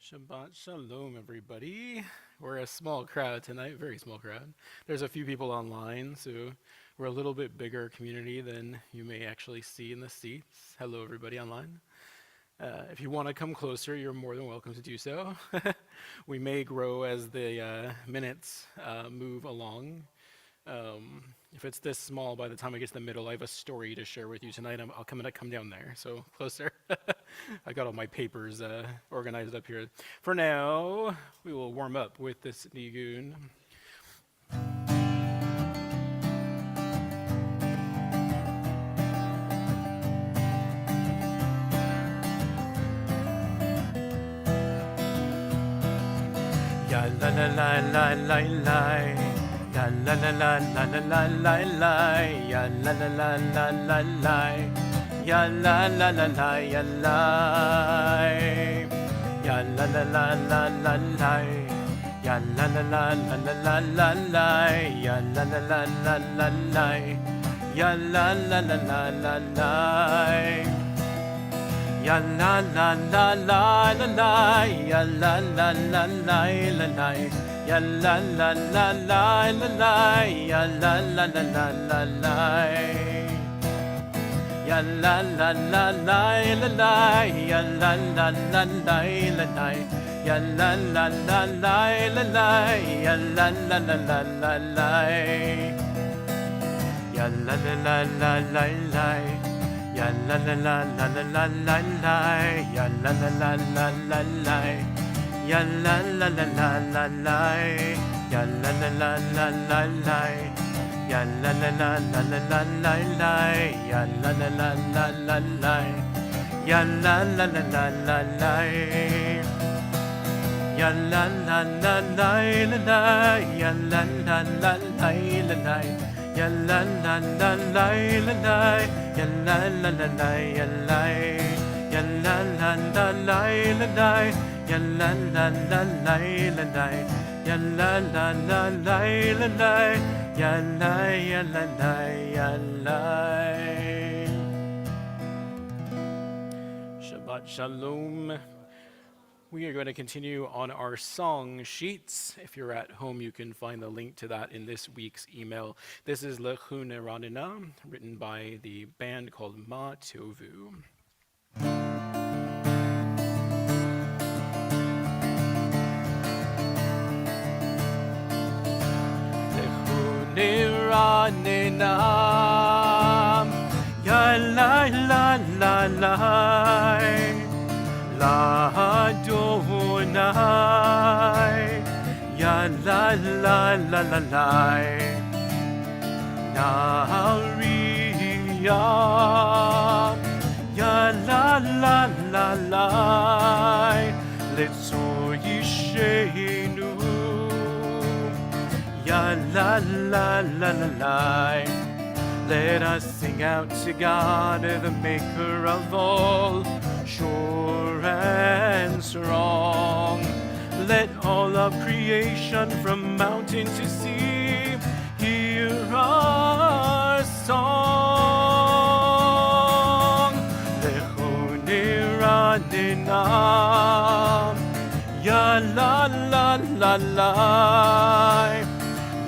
Shabbat Shalom, everybody. We're a small crowd tonight, very small crowd. There's a few people online, so we're a little bit bigger community than you may actually see in the seats. Hello, everybody online. If you want to come closer, you're more than welcome to do so. We may grow as the minutes move along. If it's this small, by the time I get to the middle, I have a story to share with you tonight. I'll come down there, so closer. I got all my papers organized up here. For now, we will warm up with this nigun. Ya la la la la la la. Ya la la la la la la la la. Ya la la la la la la. Ya la la la la ya la. Ya la la la la la la. Ya la la la la la la la. Ya la la la la la la. Ya la la la la la la. Ya la la la la la la, ya la la la la la la, ya la la la la la la, ya la la la la la la, ya la la la la la la, ya la la la la la la, ya la la la la la la, ya la la la la la la, ya la la la la la la. Ya la la la la la la la, ya la la la la la la, ya la la la la la la, ya la la la la la la, ya la la la la la la la, ya la la la la la la, ya la la la la la la, ya la la la la la, ya la la la la la. Ya la la la la la la, ya la la la la ya la, ya la la la la la la, ya la la la la la la, ya la la la la la la, ya la ya la la ya la. Shabbat Shalom. We are going to continue on our song sheets. If you're at home, you can find the link to that in this week's email. This is Lechune Ranina, written by the band called Ma Tovu. Lechune Ranina, ya la la la la. La Adonai, ya la la la la la, Nariya, ya la la la la, Letzo Yishenu, ya la la la la la. Let us sing out to God, the maker of all, sure and strong. Let all of creation from mountain to sea hear our song. Lechone Ranina, ya la la la la,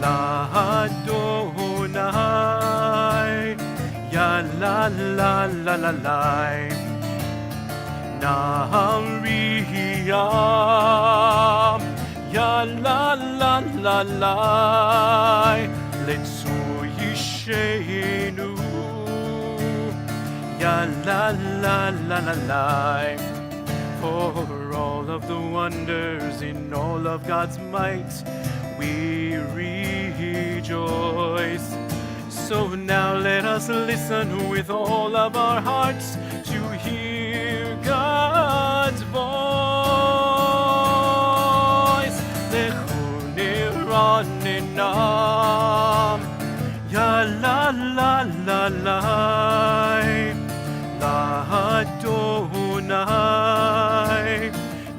la Adonai, ya la la la la la. Nariya, ya la la la la, Letzo Yishenu, ya la la la la la. For all of the wonders in all of God's might, we rejoice. So now let us listen with all of our hearts to hear God's voice. Lechune Ranina, ya la la la la, la Adonai,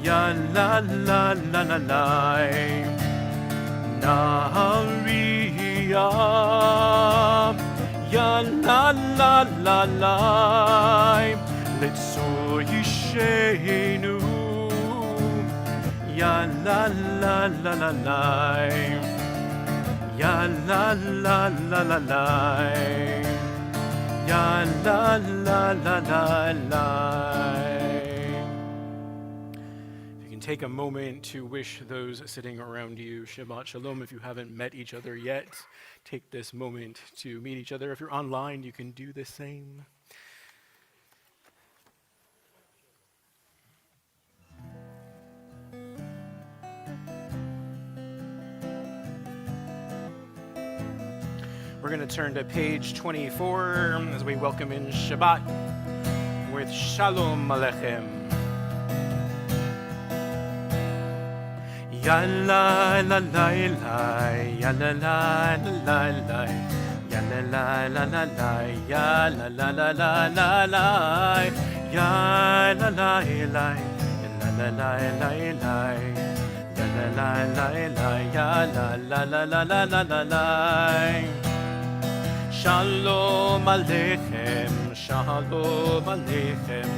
ya la la la la la, Nariya, ya la la la la, Letzo Yishenu, la la la la. Ya la la la la la. Ya la la la la la. If you can take a moment to wish those sitting around you Shabbat Shalom. If you haven't met each other yet, take this moment to meet each other. If you're online, you can do the same. We're going to turn to page 24 as we welcome in Shabbat with Shalom Aleichem. Ya la la la la, ya la la la la, ya la la la la la, ya la la la la la la, ya la la la, ya la la la la, ya la la la la, ya la la la la la la la. Shalom Aleichem, Shalom Aleichem,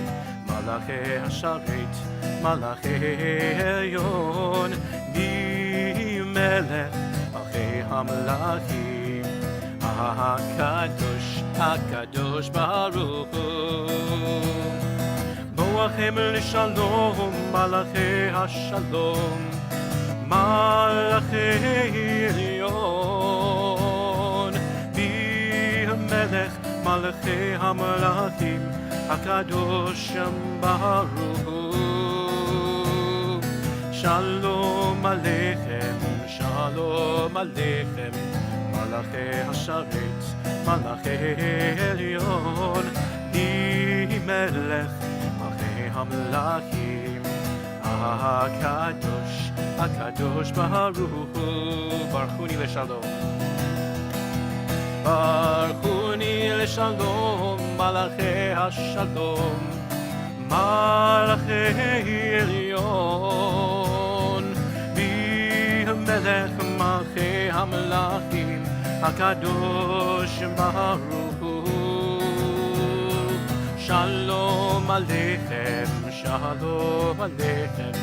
Malachei Hasharet, Malachei Elyon, Melech, Malachei HaMelachim, HaKadosh, HaKadosh Baruch Hu. Boachem L'Shalom, Malachei HaShalom, Malachei Elyon, Melech, Malachei HaMelachim, HaKadosh Baruch Hu. Shalom Aleichem, Shalom Aleichem, Malachei Hasharet, Malachei Elyon, Melech, Malachei HaMelachim, HaKadosh, HaKadosh Baruch Hu. Baruch Hu Shalom. Baruchuni l'shalom, Malachei HaShalom, Malachei Elyon, Melech Malachei HaMelachim, HaKadosh Baruch Hu. Shalom Aleichem, Shalom Aleichem,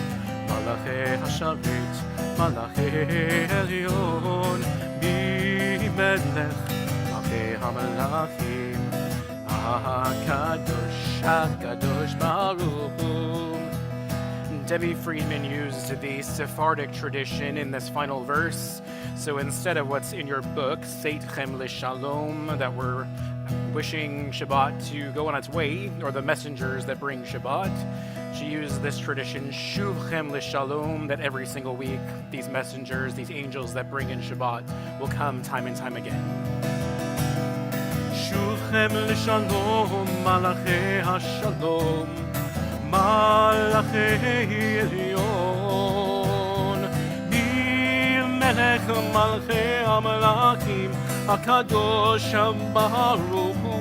Malachei Hasharet, Malachei Elyon, Melech HaMelachim, HaKadosh, HaKadosh Baruch Hu. Debbie Friedman used the Sephardic tradition in this final verse. So instead of what's in your book, Seitchem L'Shalom, that we're wishing Shabbat to go on its way, or the messengers that bring Shabbat, she used this tradition, Shuvchem L'Shalom, that every single week these messengers, these angels that bring in Shabbat will come time and time again. Shuvchem L'Shalom, Malachei HaShalom, Malachei Elyon, Melech Malachei HaMelachim, HaKadosh Baruch Hu.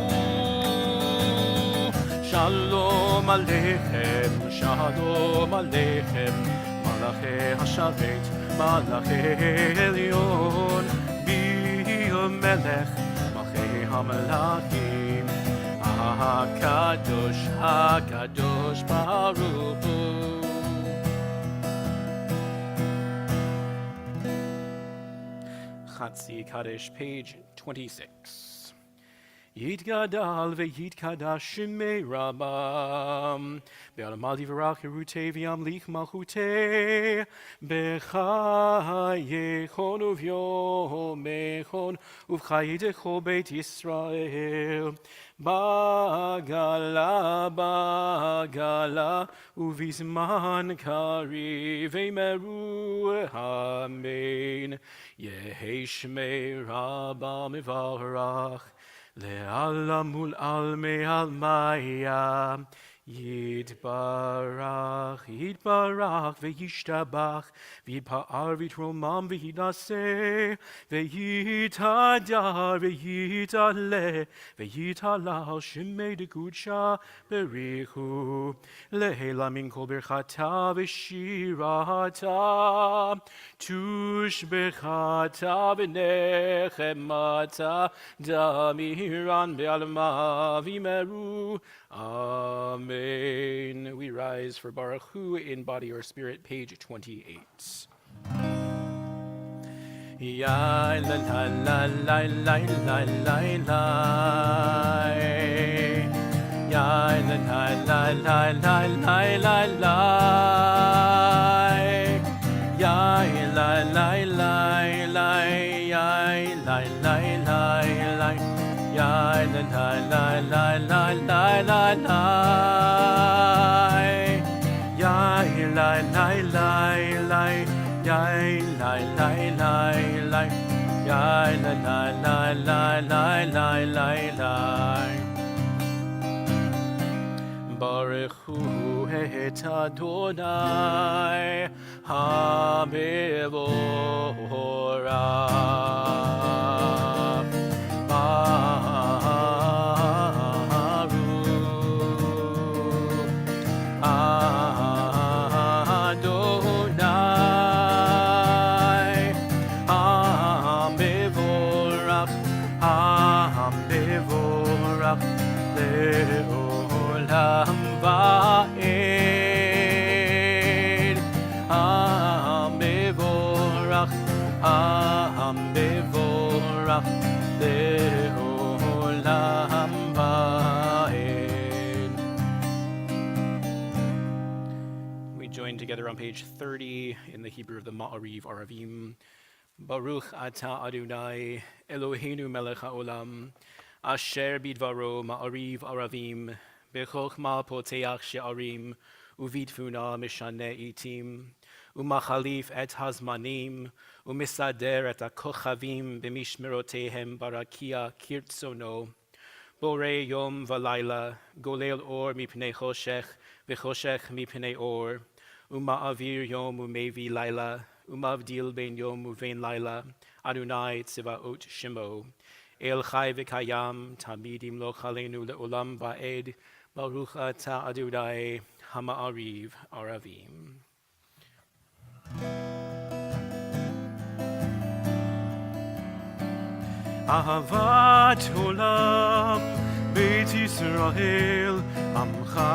Shalom Aleichem, Shalom Aleichem, Malachei Hasharet, Malachei Elyon, Melech Malachei HaMelachim, HaKadosh, HaKadosh Baruch Hu. Chatzi Kaddish, page 26. Yitgadal ve'yitkadash shemei Rabam, ve'alamal yivarach yerutei v'yamlich malchutei, b'chayechon uv'yomechon, uv'chayedecho beit Yisrael, bagala, bagala, uv'izman kari, ve'meru amen, yehei shemei Rabam ivarach, Le'ala mul almei almaya, Yitbarach, Yitbarach, Ve'yishtabach, V'yipa'ar v'yitromam v'yinaseh, Ve'yitadar, Ve'yitaleh, Ve'yitalal shemei dekudsha berichu, Le'ela min kol berchata v'shirata, Tush berchata v'nechemata, Damiran be'alma v'imeru, Amen. We rise for Baruch Hu in body or spirit, page 28. Ya la la la la la la la la. Ya la la la la la la la la. Ya la la la la. Ya la la la la. Ya la la la la la la la la. Ya la la la la. Ya la la la la. Ya la la la la la la la la. Baruch Hu et Adonai HaMevorach Baruch Adonai HaMevorach HaMevorach Le'olam va'ed HaMevorach HaMevorach Le'olam va'ed. We join together on page 30 in the Hebrew of the Ma'ariv Aravim. Baruch atah Adonai Eloheinu melech haolam asher bidvaro ma'ariv aravim bechokma poteach she'arim uvidfuna mishane itim umachalif et hazmanim umisader et hakochavim b'mishmerotehem barakia kirtzono bore yom v'layla golel or mipnei choshech v'choshech mipnei or uma'avir yom umevi layla umavdil ben yom uvein layla Adonai tzivaot shemo El chai v'kayam tamidim lo chalenu le'olam va'ed Baruch atah Adonai HaMa'ariv Aravim. Ahavat olam Beit Yisrael Amcha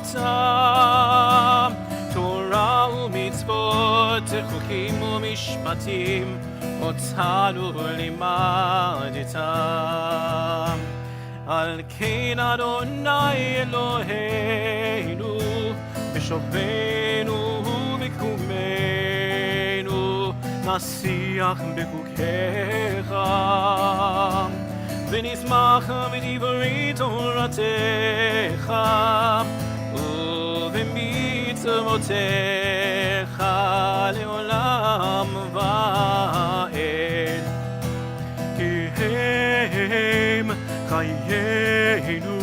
Avtam Torah u'mitzvot Chukim u'mishpatim Otanu limaditam Al kein Adonai Eloheinu B'shovenu u'mikumenu Nasiach b'kukecha V'nismach b'divrei Toratecha U'v'mitzvotecha Le'olam va'ed Ki hem chayenu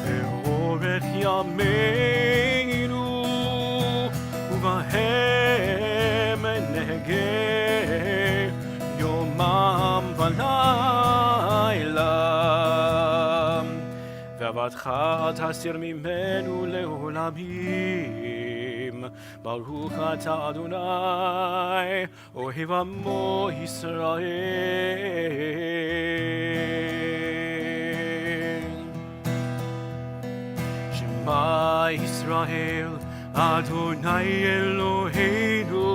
Be'orech yameinu U'vahem negeh Yomam v'layla Ve'avatcha tasir mimenu le'olamim Baruch atah Adonai Ohev amo Yisrael Shema Yisrael Adonai Eloheinu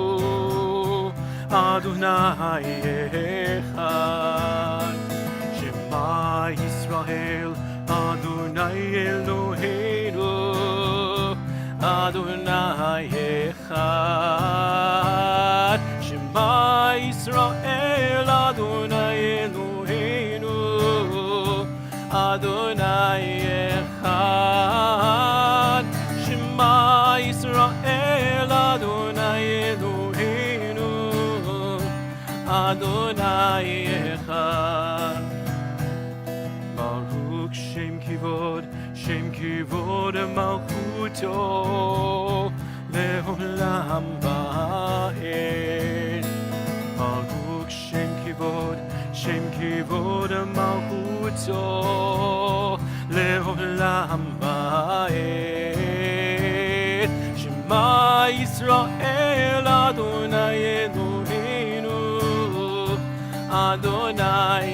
Adonai echad Shema Yisrael Adonai Eloheinu Adonai echad Shema Yisrael Adonai Eloheinu Adonai echad Shema Yisrael Adonai Eloheinu Adonai echad Baruch Shem Kivod Malchuto Le'olam va'ed Baruch Shem Kivod Malchuto Le'olam va'ed Shema Yisrael Adonai Eloheinu Adonai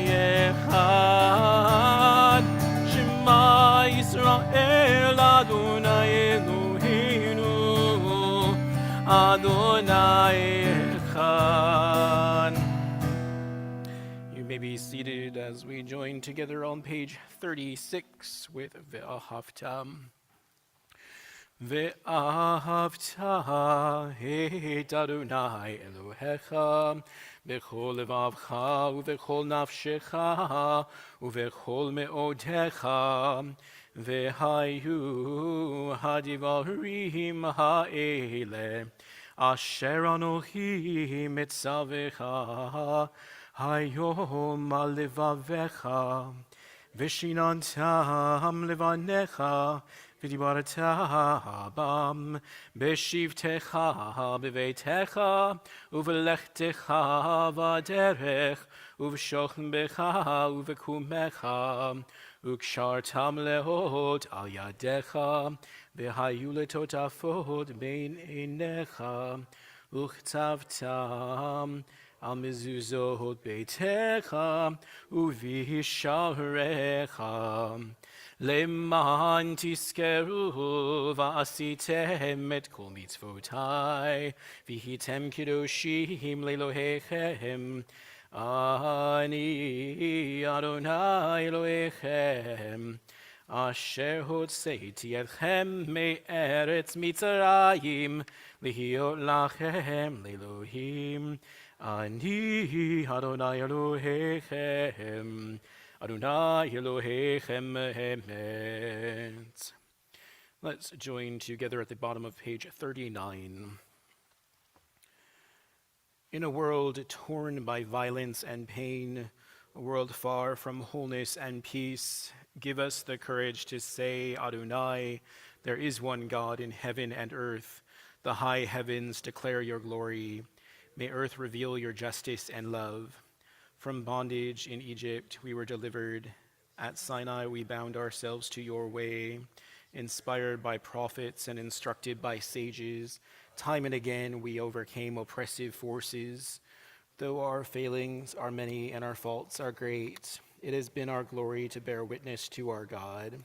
echad Shema Yisrael Adonai Eloheinu Adonai echad be seated as we join together on page 36 with Ve'ahavta. Ve'ahavta et Adonai Elohecha b'chol levavcha u'v'chol nafshecha u'v'chol me'odecha ve'hayu hadivarim ha'ele asher anochi mitzavecha hayom al levavecha v'shinantam levanecha v'dibarta bam b'shivtecha b'veitecha u'v'lechtecha v'derech u'v'shochem becha u'v'kumecha u'kshartam lehot al yadecha v'hayu letotafot bein einecha u'chtavtam al mezuzot beitecha u'visharecha למען תזכרו ועשיתם את כל מצוותיי והייתם קדושים לאלוהיכם אני אדוני אלוהיכם אשר הוצאתי אתכם מארץ מצרים להיות לכם לאלוהים אני אדוני אלוהיכם Adonai Elohechem Emet. Let's join together at the bottom of page 39. In a world torn by violence and pain, a world far from wholeness and peace, give us the courage to say, Adonai, there is one God in heaven and earth. The high heavens declare your glory. May earth reveal your justice and love. From bondage in Egypt we were delivered. At Sinai we bound ourselves to your way. Inspired by prophets and instructed by sages, time and again we overcame oppressive forces. Though our failings are many and our faults are great, it has been our glory to bear witness to our God,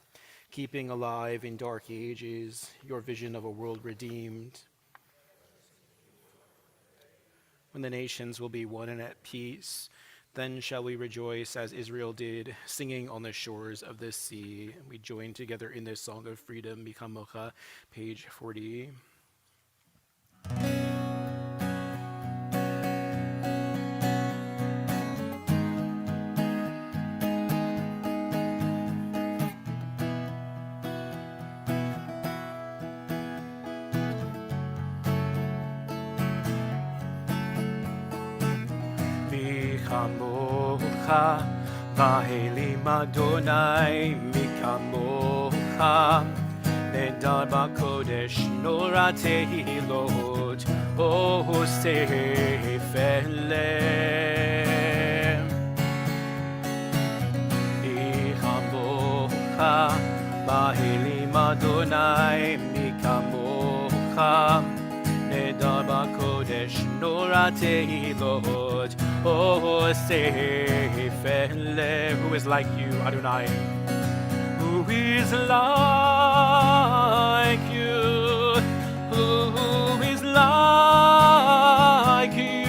keeping alive in dark ages your vision of a world redeemed. When the nations will be one and at peace, then shall we rejoice as Israel did, singing on the shores of the sea. We join together in this song of freedom, Mikamocha, page 40. Mikamocha, Vahelim Adonai, Mikamocha, Nedar Bakodesh, Nora Tehilot, O Sefelem. Mikamocha, Vahelim Adonai, Mikamocha, Nedar Bakodesh, Nora Tehilot, Oh, Seifele, who is like you, Adonai? Who is like you? Who is like you?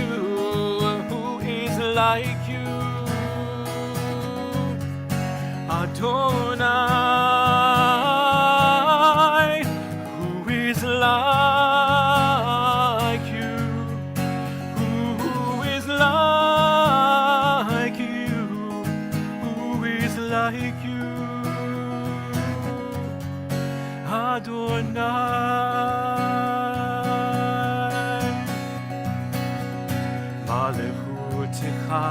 Who is like you? Adonai, who is like you? Who is like you? Who is like you? Adonai. Malechutecha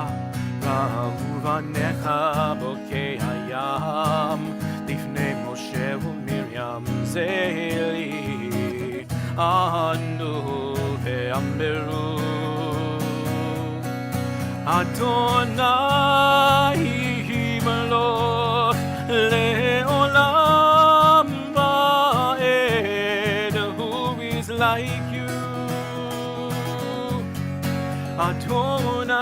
ra'uvanecha bokei hayam lifnei Moshe u'Miriam zeli anu ve'amberu Adonai Melech le'olam va'ed. Who is like you? Adonai.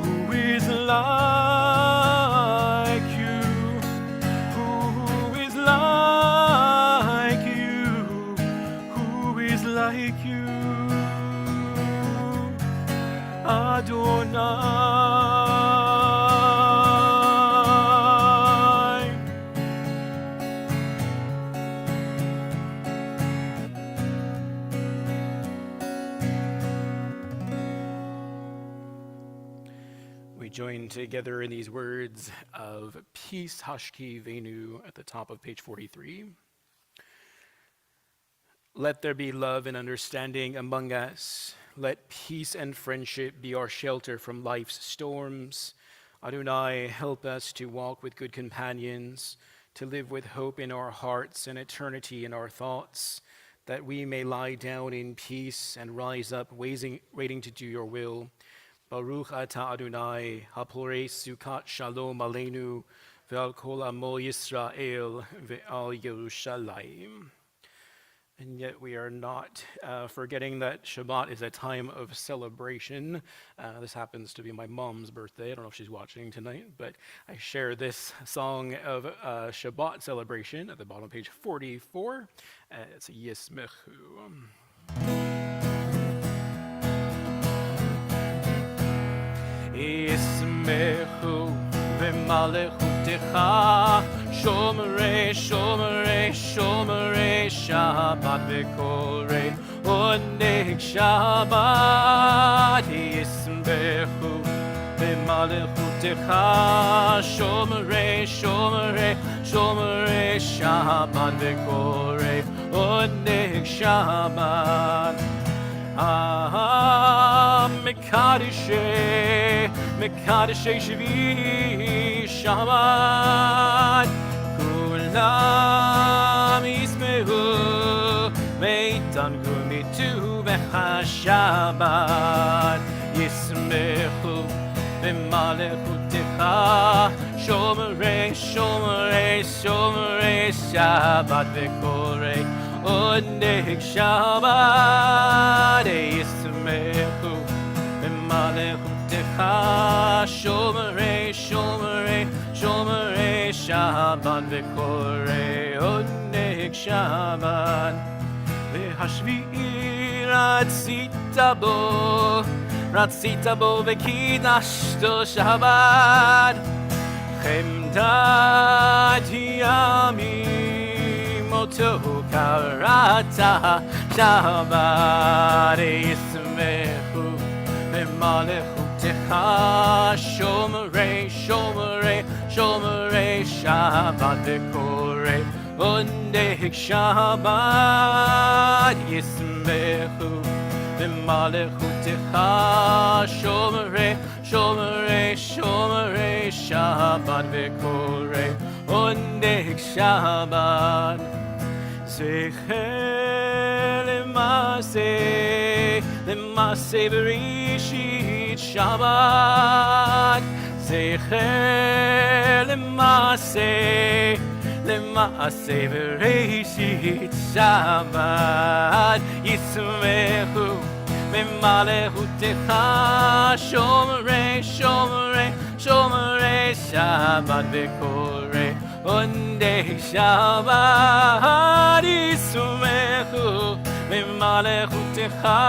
Who is like you? Who is like you? Who is like you? join together in these words of Peace Hashki Venu at the top of page 43. Let there be love and understanding among us. Let peace and friendship be our shelter from life's storms. Adonai, help us to walk with good companions, to live with hope in our hearts and eternity in our thoughts, that we may lie down in peace and rise up waiting to do your will. Baruch atah Adonai, haporei sukat shalom aleinu, ve'al kol amo Yisrael, ve'al Yerushalayim. And yet we are not forgetting that Shabbat is a time of celebration. This happens to be my mom's birthday. I don't know if she's watching tonight, but I share this song of Shabbat celebration at the bottom of page 44. It's Yismechu. Yismechu v'malechutecha Shomrei, Shomrei, Shomrei Shabbat v'korei oneg Shabbat Yismechu v'malechutecha Shomrei, Shomrei, Shomrei Shabbat v'korei oneg Shabbat Mekadeshe Shvi Shabbat Kulam Yismehu Meitan Gumitu B'Hashabbat Yismehu B'Malechutecha Shomrei, Shomrei, Shomrei Shabbat V'Korei Oneg Shabbat Yismechu B'Malechutecha Shomrei, Shomrei, Shomrei Shabbat V'Korei Oneg Shabbat V'Hashvi'i Ratzita bo V'Kidashto Shabbat Chemdat Yamim Moto Karata Shabbat Yismechu B'Malechutecha Shomrei, Shomrei, Shomrei Shabbat V'Korei Oneg Shabbat Yismechu B'Malechutecha Shomrei, Shomrei, Shomrei Shabbat V'Korei Oneg Shabbat Zecher L'maseh Bereshit Shabbat Zecher L'maseh Bereshit Shabbat Yismechu B'Malechutecha Shomrei, Shomrei, Shomrei Shabbat V'Korei Oneg Shabbat Yismechu B'Malechutecha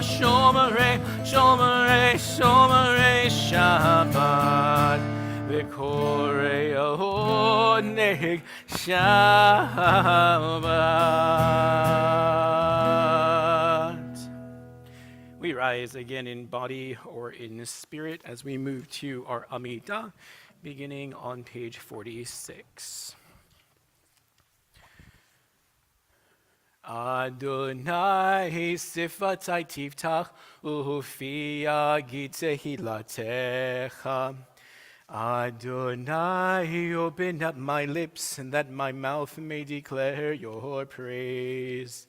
Shomrei, Shomrei, Shomrei Shabbat V'Korei Oneg Shabbat. We rise again in body or in spirit as we move to our Amidah, beginning on page 46. Adonai sifatai tiftach ufi yagid tehilatecha. Adonai, open up my lips, and that my mouth may declare your praise.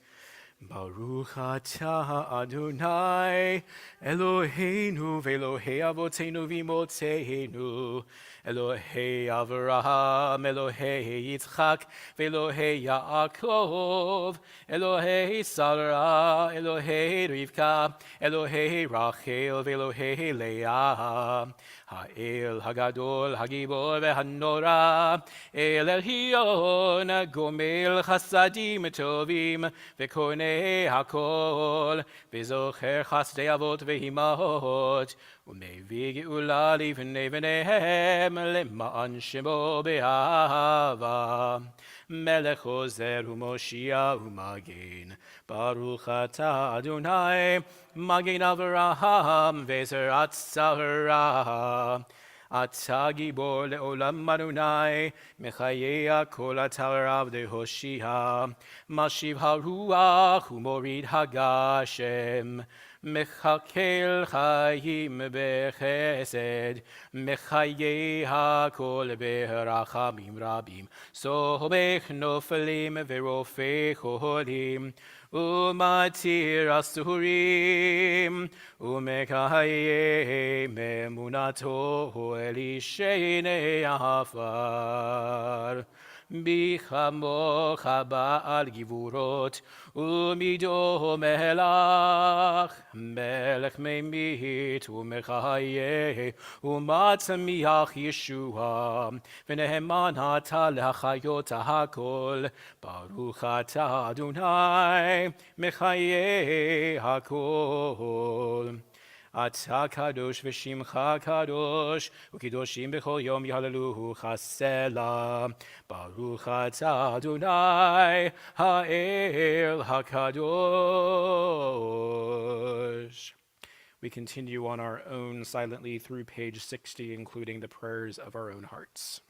Baruch atah Adonai, Eloheinu ve'Elohei avotenu v'imotzeinu, Elohei Avraham, Elohei Yitzchak, ve'Elohei Yaakov, Elohei Sarah, Elohei Rivka, Elohei Rachel, ve'Elohei Leah. Ha'el Hagadol Hagibor ve'Hanora, El Elyon Gomel Chasadim Tovim ve'Konei Hakol ve'Zocher Chasdei Avot ve'Imahot ומביא גאולה לבני בניהם למען שמו באהבה. מלך עוזר ומושיע ומגן, ברוך אתה אדוני, מגן אברהם וזרעת צרה. אתה גיבור לעולם אדוני, מחיה כל אתר רב להושיע. משיב הרוח ומוריד הגשם, מחכה חיים בחסד, מחיה הכל ברחמים רבים. סומך נופלים ורופא חולים, ומתיר אסורים, ומקיים אמונתו אל אישי עפר. בי כמוך בעל גבורות, ומידו מלך, מלך ממית ומחיה, ומצמיח ישועה, ונאמן אתה להחיות הכל, ברוך אתה אדוני, מחיה הכל. אתה קדוש ושמך קדוש, וקדושים בכל יום יהללוך סלה. ברוך אתה אדוני, האל הקדוש. We continue on our own silently through page 60, including the prayers of our own hearts.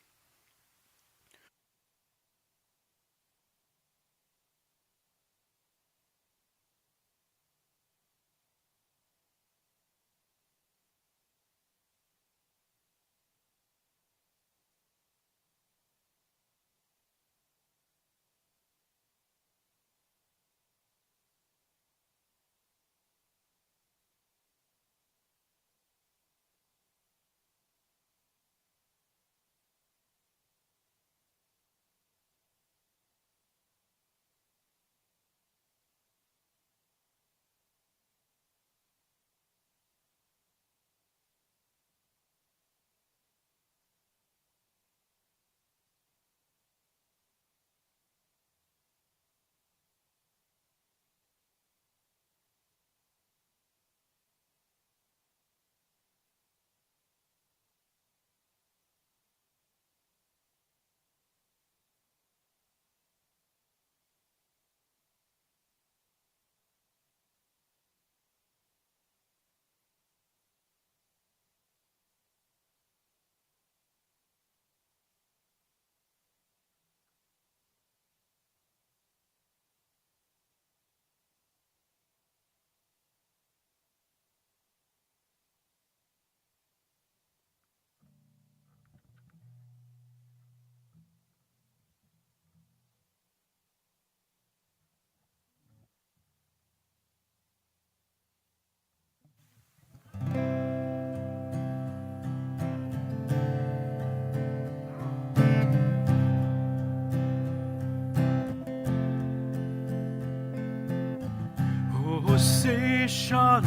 Say shalom,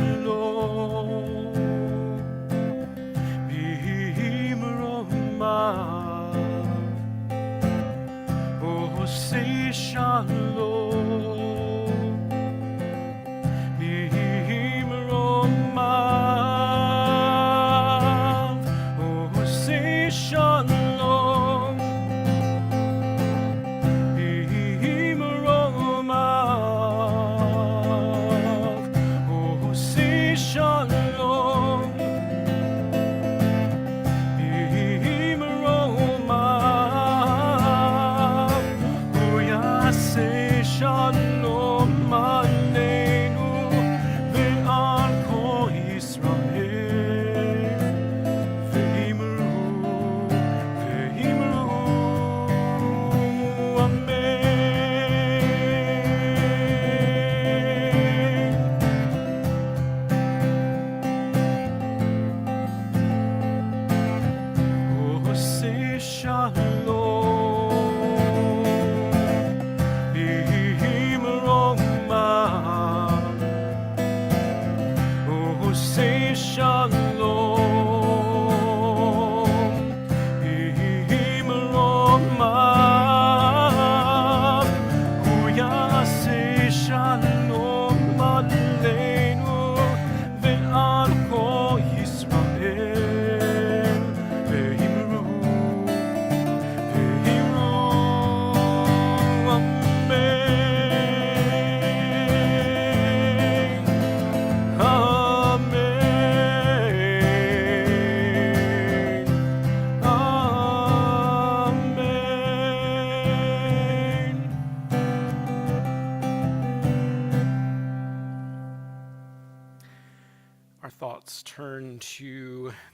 bimroma. Oh, say shalom, bimroma. Oh, say shalom, bimroma. Shalom, Bimroma, Uyase.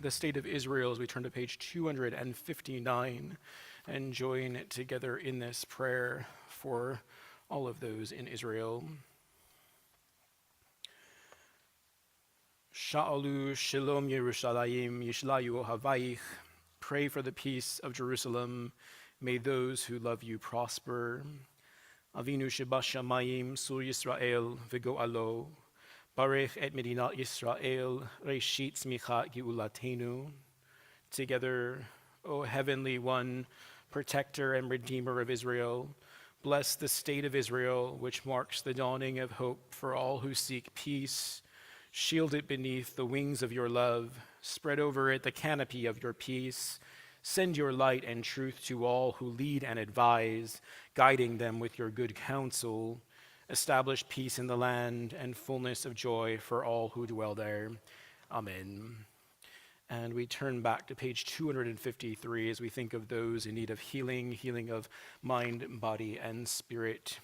the state of Israel as we turn to page 259 and join together in this prayer for all of those in Israel. Sha'alu Shalom Yerushalayim Yishlayu Havaich. Pray for the peace of Jerusalem. May those who love you prosper. Avinu Shebashamayim Sur Yisrael V'go'alo. Barech et Medinat Yisrael Reshit Tzmichat Geulatenu. Together, O Heavenly One, Protector and Redeemer of Israel, bless the state of Israel, which marks the dawning of hope for all who seek peace. Shield it beneath the wings of your love. Spread over it the canopy of your peace. Send your light and truth to all who lead and advise, guiding them with your good counsel. Establish peace in the land and fullness of joy for all who dwell there. Amen. And we turn back to page 253 as we think of those in need of healing of mind, body, and spirit.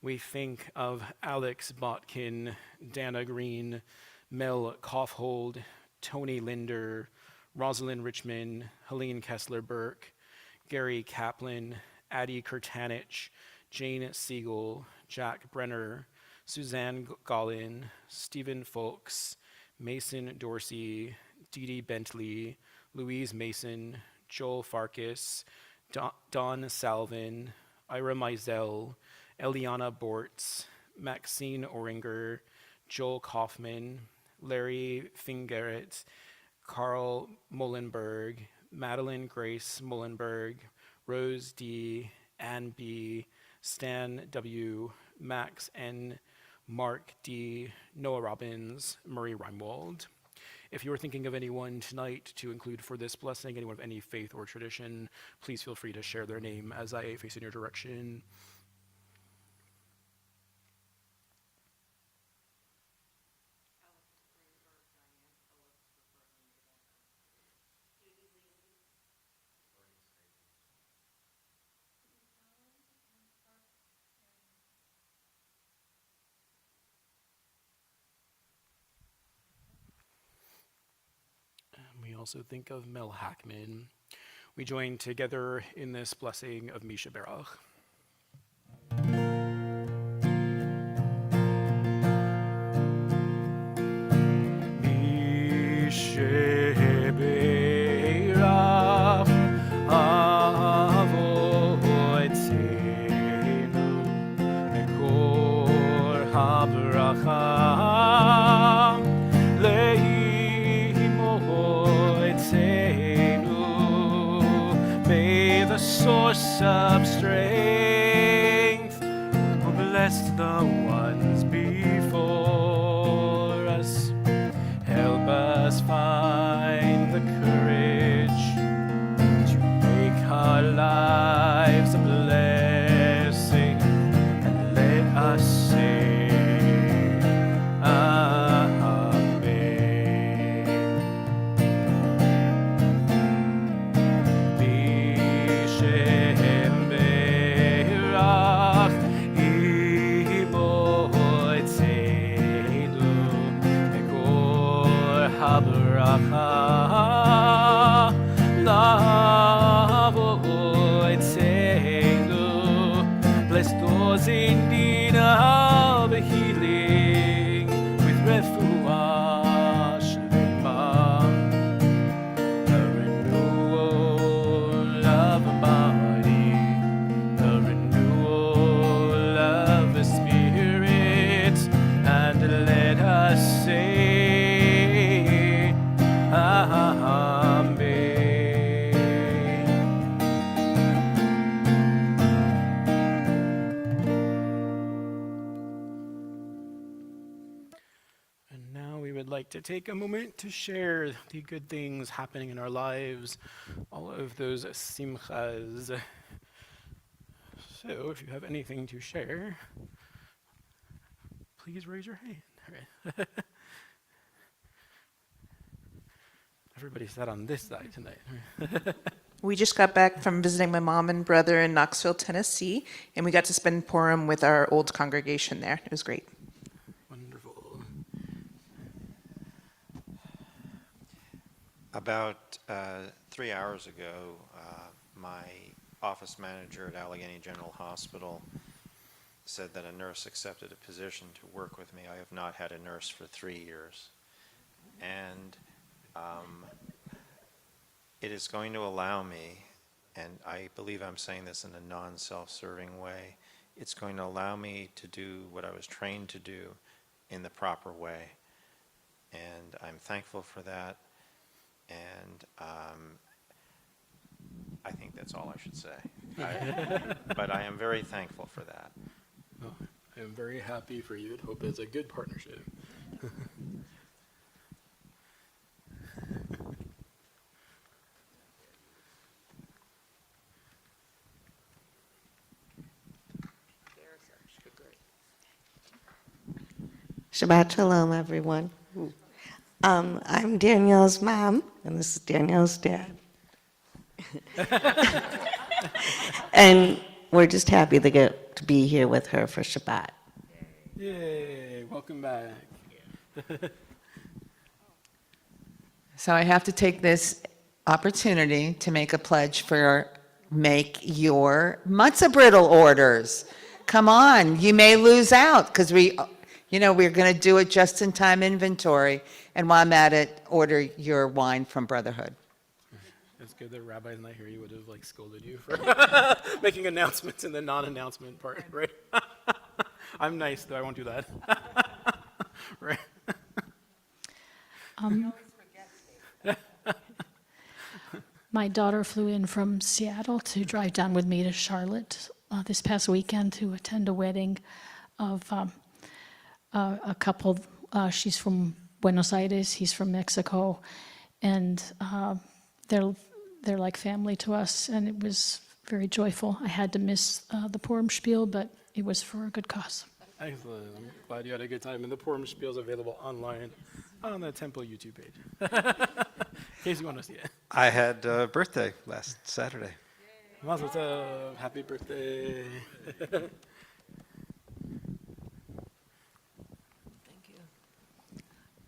We think of Alex Botkin, Dana Green, Mel Kaufhold, Tony Linder, Rosalind Richmond, Helene Kessler-Burke, Gary Kaplan, Addie Kurtanich, Jane Siegel, Jack Brenner, Suzanne Gollin, Stephen Folks, Mason Dorsey, Dee Dee Bentley, Louise Mason, Joel Farkas, Don Salvin, Ira Mizell, Eliana Bortz, Maxine Oringer, Joel Kaufman, Larry Fingeret, Carl Mullenberg, Madeline Grace Mullenberg, Rose D, Ann B, Stan W, Max N, Mark D, Noah Robbins, Murray Reimwald. If you are thinking of anyone tonight to include for this blessing, anyone of any faith or tradition, please feel free to share their name as I face in your direction. We also think of Mel Hackman. We join together in this blessing of Misha Berach. Misha Berach avotzenu mekor habracha May the source of strength bless the ones before us. Help us find the courage to make our lives a blessing, and let us say bless those in need of healing with refuah shlema, the renewal of a body, the renewal of the spirit, and let us say Amen. And now we would like to take a moment to share the good things happening in our lives, all of those simchas. So if you have anything to share, please raise your hand. All right. Everybody sat on this side tonight. We just got back from visiting my mom and brother in Knoxville, Tennessee, and we got to spend Purim with our old congregation there. It was great. Wonderful. About 3 hours ago, my office manager at Allegheny General Hospital said that a nurse accepted a position to work with me. I have not had a nurse for 3 years. And it is going to allow me, and I believe I'm saying this in a non-self-serving way, it's going to allow me to do what I was trained to do in the proper way. And I'm thankful for that. And I think that's all I should say. But I am very thankful for that. Oh, I am very happy for you and hope it's a good partnership. Shabbat Shalom, everyone. I'm Danielle's mom, and this is Danielle's dad. And we're just happy to get to be here with her for Shabbat. Yay, welcome back. So I have to take this opportunity to make a pledge for make your matzah brittle orders. Come on, you may lose out because we're going to do it just in time inventory. And while I'm at it, order your wine from Brotherhood. It's good that rabbis not here. You would have scolded you for making announcements in the non-announcement part, right? I'm nice though. I won't do that. Right. My daughter flew in from Seattle to drive down with me to Charlotte this past weekend to attend a wedding of a couple. She's from Buenos Aires, he's from Mexico, and they're like family to us, and it was very joyful. I had to miss the Purim spiel, but it was for a good cause. Excellent. I'm glad you had a good time. And the Purim spiel is available online on the Temple YouTube page, in case you want to see it. I had a birthday last Saturday. Mazel tov. Happy birthday.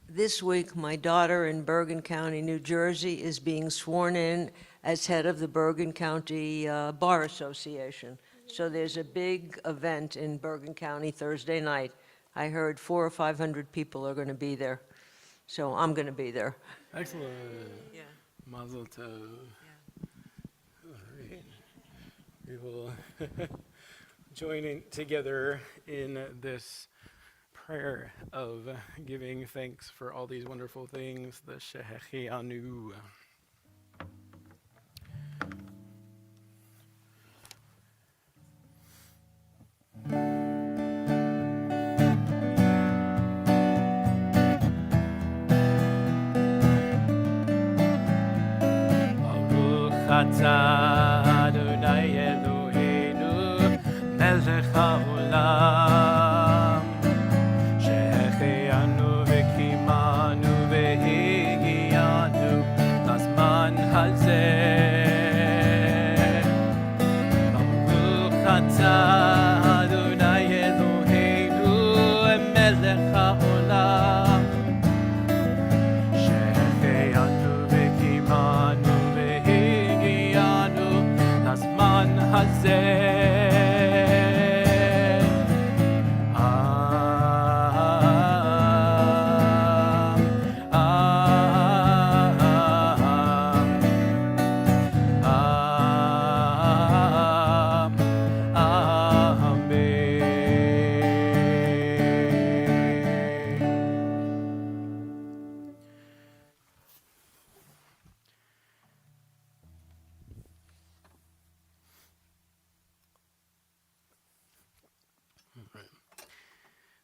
This week, my daughter in Bergen County, New Jersey, is being sworn in as head of the Bergen County Bar Association. So there's a big event in Bergen County Thursday night. I heard 400 or 500 people are going to be there. So I'm going to be there. Excellent. Yeah. Mazel tov. All right. We will join in together in this prayer of giving thanks for all these wonderful things, the Shehechianu. Baruch atah Adonai Eloheinu melech haolam שהחיינו וקיימנו והגיענו לזמן הזה. ברוך אתה אדוני אלוהינו מלך העולם שהחיינו וקיימנו והגיענו לזמן הזה.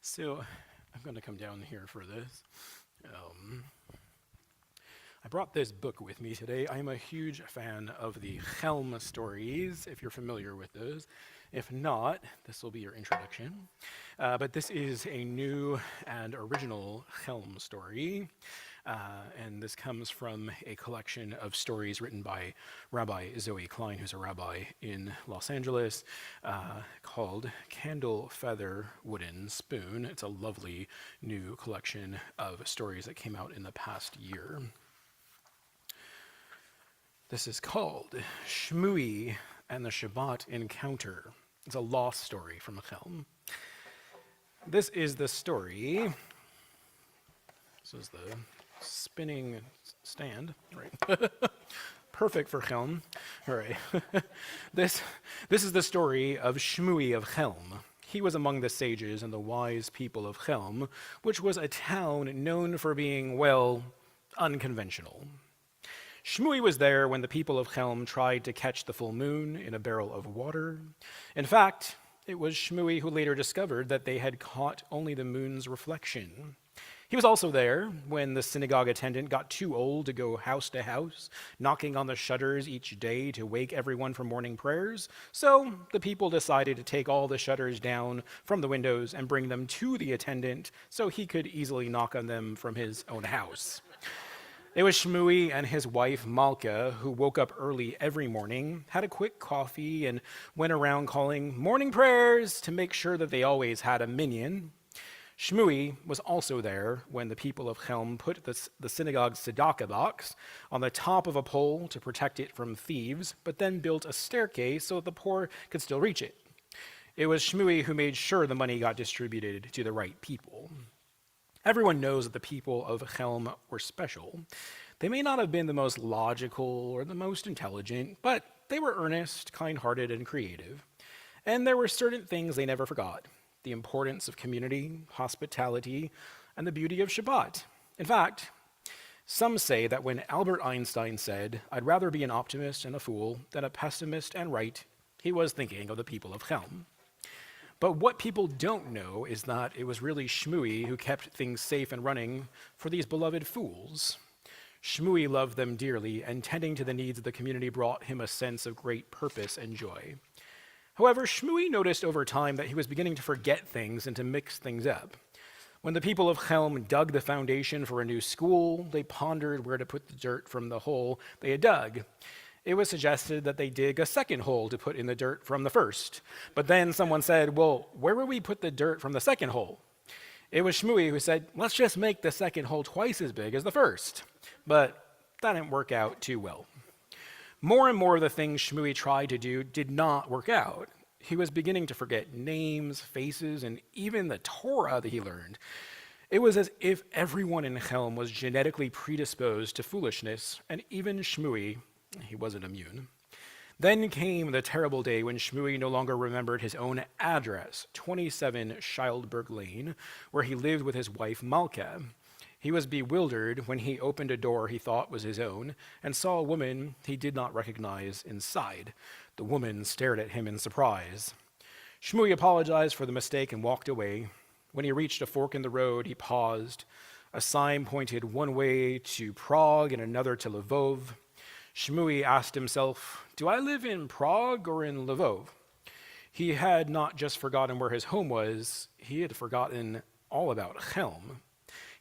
So I'm going to come down here for this. I brought this book with me today. I'm a huge fan of the Chelm stories, if you're familiar with those. If not, this will be your introduction. But this is a new and original Chelm story. And this comes from a collection of stories written by Rabbi Zoe Klein, who's a rabbi in Los Angeles, called Candle, Feather, Wooden Spoon. It's a lovely new collection of stories that came out in the past year. This is called Shmui and the Shabbat Encounter. It's a lost story from Chelm. This is the story. This is the spinning stand, right? Perfect for Chelm. All right. This is the story of Shmui of Chelm. He was among the sages and the wise people of Chelm, which was a town known for being, well, unconventional. Shmui was there when the people of Chelm tried to catch the full moon in a barrel of water. In fact, it was Shmui who later discovered that they had caught only the moon's reflection. He was also there when the synagogue attendant got too old to go house to house, knocking on the shutters each day to wake everyone for morning prayers. So the people decided to take all the shutters down from the windows and bring them to the attendant so he could easily knock on them from his own house. It was Shmui and his wife Malka who woke up early every morning, had a quick coffee, and went around calling morning prayers to make sure that they always had a minyan. Shmui was also there when the people of Chelm put the synagogue's tzedakah box on the top of a pole to protect it from thieves, but then built a staircase so that the poor could still reach it. It was Shmui who made sure the money got distributed to the right people. Everyone knows that the people of Chelm were special. They may not have been the most logical or the most intelligent, but they were earnest, kind-hearted, and creative. And there were certain things they never forgot: the importance of community, hospitality, and the beauty of Shabbat. In fact, some say that when Albert Einstein said, "I'd rather be an optimist and a fool than a pessimist and right," he was thinking of the people of Chelm. But what people don't know is that it was really Shmui who kept things safe and running for these beloved fools. Shmui loved them dearly, and tending to the needs of the community brought him a sense of great purpose and joy. However, Shmui noticed over time that he was beginning to forget things and to mix things up. When the people of Chelm dug the foundation for a new school, they pondered where to put the dirt from the hole they had dug. It was suggested that they dig a second hole to put in the dirt from the first. But then someone said, well, where will we put the dirt from the second hole? It was Shmui who said, let's just make the second hole twice as big as the first. But that didn't work out too well. More and more of the things Shmui tried to do did not work out. He was beginning to forget names, faces, and even the Torah that he learned. It was as if everyone in Chelm was genetically predisposed to foolishness, and even Shmui, he wasn't immune. Then came the terrible day when Shmui no longer remembered his own address, 27 Schildberg Lane, where he lived with his wife Malka. He was bewildered when he opened a door he thought was his own and saw a woman he did not recognize inside. The woman stared at him in surprise. Shmui apologized for the mistake and walked away. When he reached a fork in the road, he paused. A sign pointed one way to Prague and another to Lvov. Shmui asked himself, do I live in Prague or in Lvov? He had not just forgotten where his home was, he had forgotten all about Chelm.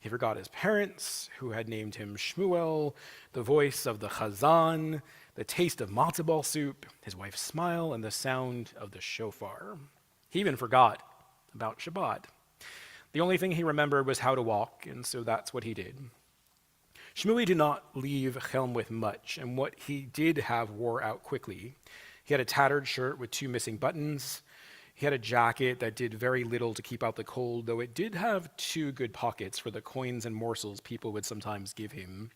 He forgot his parents, who had named him Shmuel, the voice of the chazan, the taste of matzo ball soup, his wife's smile, and the sound of the shofar. He even forgot about Shabbat. The only thing he remembered was how to walk, and so that's what he did. Shmui did not leave Chelm with much, and what he did have wore out quickly. He had a tattered shirt with 2 missing buttons. He had a jacket that did very little to keep out the cold, though it did have 2 good pockets for the coins and morsels people would sometimes give him.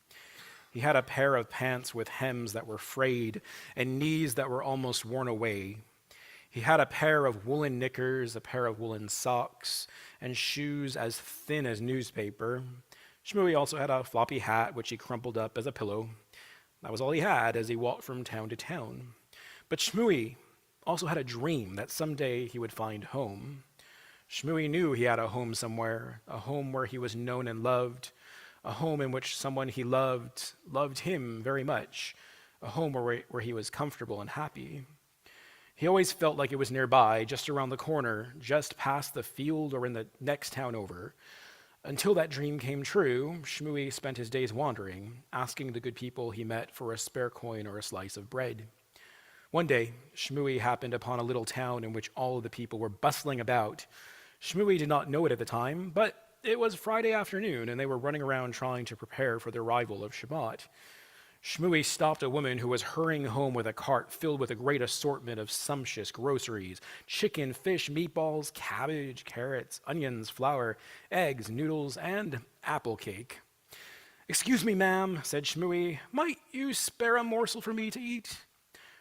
He had a pair of pants with hems that were frayed and knees that were almost worn away. He had a pair of woolen knickers, a pair of woolen socks, and shoes as thin as newspaper. Shmui also had a floppy hat, which he crumpled up as a pillow. That was all he had as he walked from town to town. But Shmui also had a dream that someday he would find home. Shmui knew he had a home somewhere, a home where he was known and loved, a home in which someone he loved him very much, a home where he was comfortable and happy. He always felt like it was nearby, just around the corner, just past the field or in the next town over. Until that dream came true, Shmui spent his days wandering, asking the good people he met for a spare coin or a slice of bread. One day, Shmui happened upon a little town in which all of the people were bustling about. Shmui did not know it at the time, but it was Friday afternoon, and they were running around trying to prepare for the arrival of Shabbat. Shmooey stopped a woman who was hurrying home with a cart filled with a great assortment of sumptuous groceries: chicken, fish, meatballs, cabbage, carrots, onions, flour, eggs, noodles, and apple cake. "Excuse me, ma'am," said Shmooey, "might you spare a morsel for me to eat?"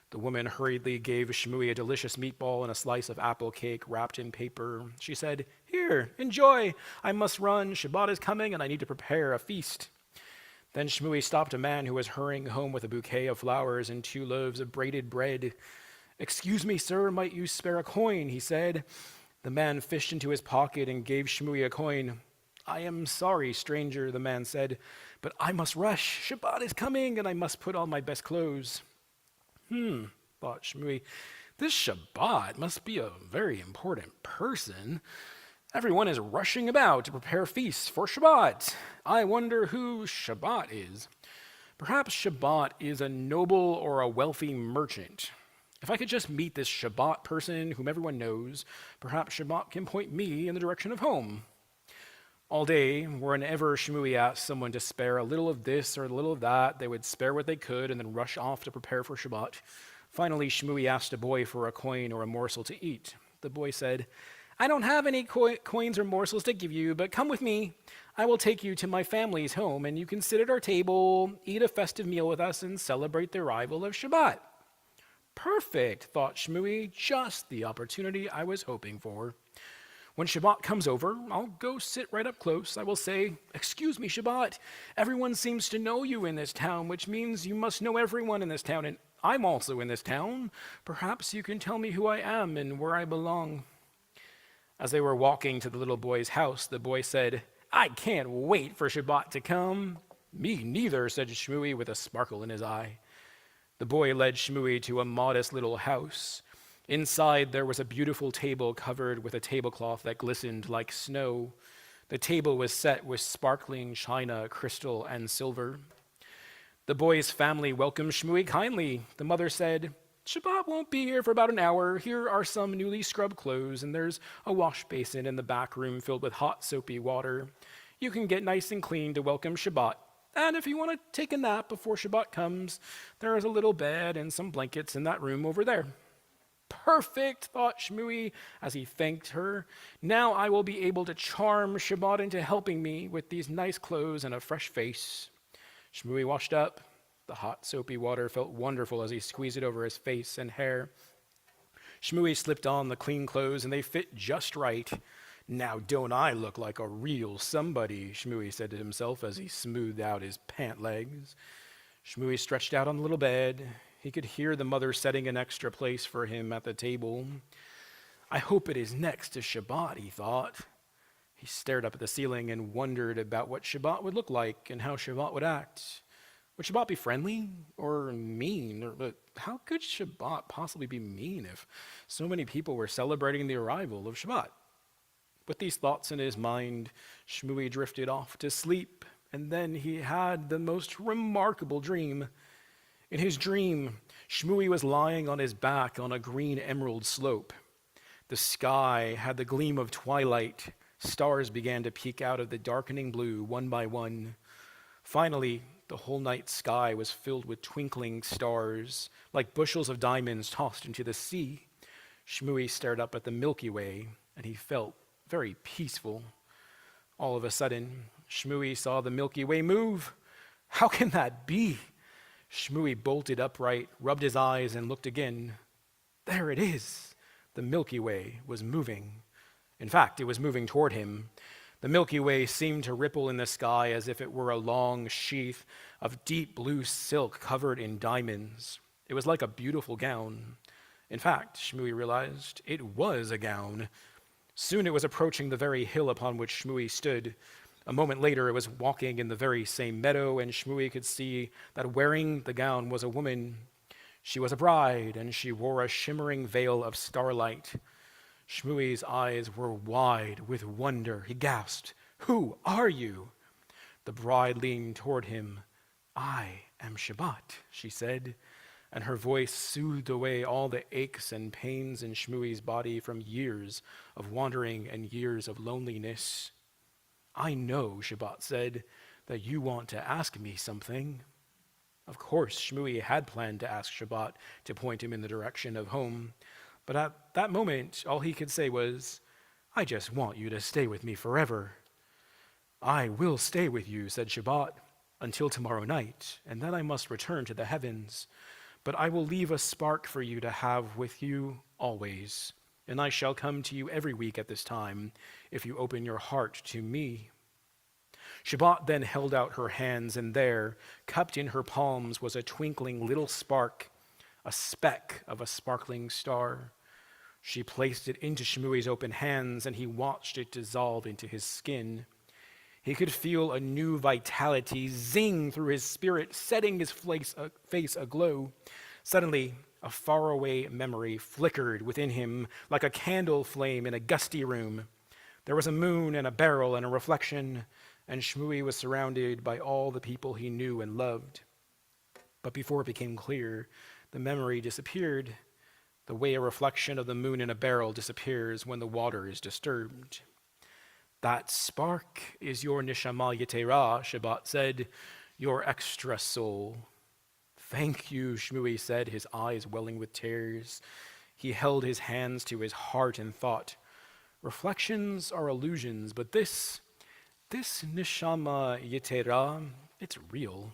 The woman hurriedly gave Shmooey a delicious meatball and a slice of apple cake wrapped in paper. She said, "Here, enjoy. I must run. Shabbat is coming and I need to prepare a feast." Then Shmooey stopped a man who was hurrying home with a bouquet of flowers and 2 loaves of braided bread. "Excuse me, sir, might you spare a coin?" he said. The man fished into his pocket and gave Shmooey a coin. "I am sorry, stranger," the man said, "but I must rush. Shabbat is coming and I must put on my best clothes." Thought Shmooey, "This Shabbat must be a very important person. Everyone is rushing about to prepare feasts for Shabbat. I wonder who Shabbat is. Perhaps Shabbat is a noble or a wealthy merchant. If I could just meet this Shabbat person whom everyone knows, perhaps Shabbat can point me in the direction of home." All day, whenever Shmooey asked someone to spare a little of this or a little of that, they would spare what they could and then rush off to prepare for Shabbat. Finally, Shmooey asked a boy for a coin or a morsel to eat. The boy said, "I don't have any coins or morsels to give you, but come with me. I will take you to my family's home, and you can sit at our table, eat a festive meal with us, and celebrate the arrival of Shabbat." Perfect, thought Shmooey, just the opportunity I was hoping for. When Shabbat comes over, I'll go sit right up close. I will say, "Excuse me, Shabbat, everyone seems to know you in this town, which means you must know everyone in this town, and I'm also in this town. Perhaps you can tell me who I am and where I belong." As they were walking to the little boy's house, the boy said, "I can't wait for Shabbat to come." "Me neither," said Shmooey with a sparkle in his eye. The boy led Shmooey to a modest little house. Inside, there was a beautiful table covered with a tablecloth that glistened like snow. The table was set with sparkling china, crystal, and silver. The boy's family welcomed Shmooey kindly. The mother said, "Shabbat won't be here for about an hour. Here are some newly scrubbed clothes, and there's a wash basin in the back room filled with hot, soapy water. You can get nice and clean to welcome Shabbat. And if you want to take a nap before Shabbat comes, there is a little bed and some blankets in that room over there." Perfect, thought Shmooey as he thanked her. Now I will be able to charm Shabbat into helping me with these nice clothes and a fresh face. Shmooey washed up. The hot, soapy water felt wonderful as he squeezed it over his face and hair. Shmooey slipped on the clean clothes, and they fit just right. "Now don't I look like a real somebody," Shmooey said to himself as he smoothed out his pant legs. Shmooey stretched out on the little bed. He could hear the mother setting an extra place for him at the table. "I hope it is next to Shabbat," he thought. He stared up at the ceiling and wondered about what Shabbat would look like and how Shabbat would act. Would Shabbat be friendly or mean? But how could Shabbat possibly be mean if so many people were celebrating the arrival of Shabbat? With these thoughts in his mind, Shmooey drifted off to sleep, and then he had the most remarkable dream. In his dream, Shmooey was lying on his back on a green emerald slope. The sky had the gleam of twilight. Stars began to peek out of the darkening blue one by one. Finally, the whole night sky was filled with twinkling stars, like bushels of diamonds tossed into the sea. Shmooey stared up at the Milky Way, and he felt very peaceful. All of a sudden, Shmooey saw the Milky Way move. How can that be? Shmooey bolted upright, rubbed his eyes, and looked again. There it is. The Milky Way was moving. In fact, it was moving toward him. The Milky Way seemed to ripple in the sky as if it were a long sheath of deep blue silk covered in diamonds. It was like a beautiful gown. In fact, Shmooey realized, it was a gown. Soon it was approaching the very hill upon which Shmooey stood. A moment later, it was walking in the very same meadow, and Shmooey could see that wearing the gown was a woman. She was a bride, and she wore a shimmering veil of starlight. Shmooey's eyes were wide with wonder. He gasped, "Who are you?" The bride leaned toward him. "I am Shabbat," she said, and her voice soothed away all the aches and pains in Shmooey's body from years of wandering and years of loneliness. "I know," Shabbat said, "that you want to ask me something." Of course, Shmui had planned to ask Shabbat to point him in the direction of home, but at that moment, all he could say was, "I just want you to stay with me forever." "I will stay with you," said Shabbat, "until tomorrow night, and then I must return to the heavens. But I will leave a spark for you to have with you always, and I shall come to you every week at this time, if you open your heart to me." Shabbat then held out her hands, and there, cupped in her palms, was a twinkling little spark, a speck of a sparkling star. She placed it into Shmui's open hands, and he watched it dissolve into his skin. He could feel a new vitality zing through his spirit, setting his face aglow. Suddenly, a faraway memory flickered within him like a candle flame in a gusty room. There was a moon and a barrel and a reflection, and Shmui was surrounded by all the people he knew and loved. But before it became clear, the memory disappeared, the way a reflection of the moon in a barrel disappears when the water is disturbed. "That spark is your neshama yetera," Shabbat said, "your extra soul." "Thank you," Shmui said, his eyes welling with tears. He held his hands to his heart and thought, reflections are illusions, but this neshama yetera, it's real.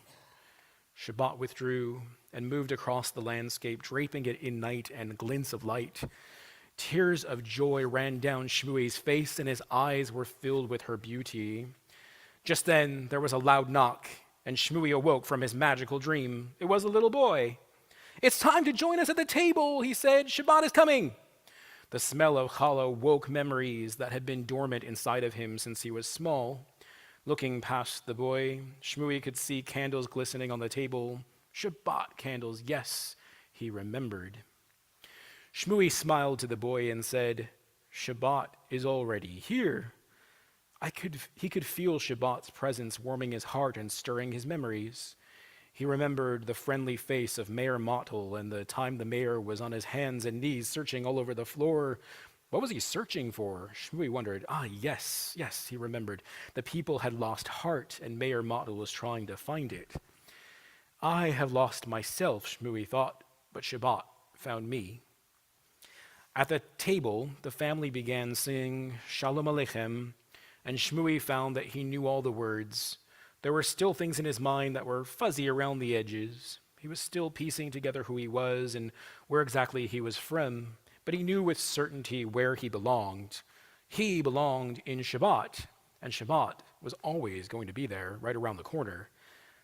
Shabbat withdrew and moved across the landscape, draping it in night and glints of light. Tears of joy ran down Shmui's face, and his eyes were filled with her beauty. Just then, there was a loud knock, and Shmui awoke from his magical dream. It was a little boy. "It's time to join us at the table," he said. "Shabbat is coming." The smell of challah woke memories that had been dormant inside of him since he was small. Looking past the boy, Shmui could see candles glistening on the table. Shabbat candles, yes, he remembered. Shmui smiled to the boy and said, "Shabbat is already here." He could feel Shabbat's presence warming his heart and stirring his memories. He remembered the friendly face of Mayor Mottel and the time the mayor was on his hands and knees searching all over the floor. What was he searching for? Shmui wondered. Yes, he remembered. The people had lost heart, and Mayor Mottel was trying to find it. "I have lost myself," Shmui thought, "but Shabbat found me." At the table, the family began singing Shalom Aleichem, and Shmui found that he knew all the words. There were still things in his mind that were fuzzy around the edges. He was still piecing together who he was and where exactly he was from, but he knew with certainty where he belonged. He belonged in Shabbat, and Shabbat was always going to be there, right around the corner.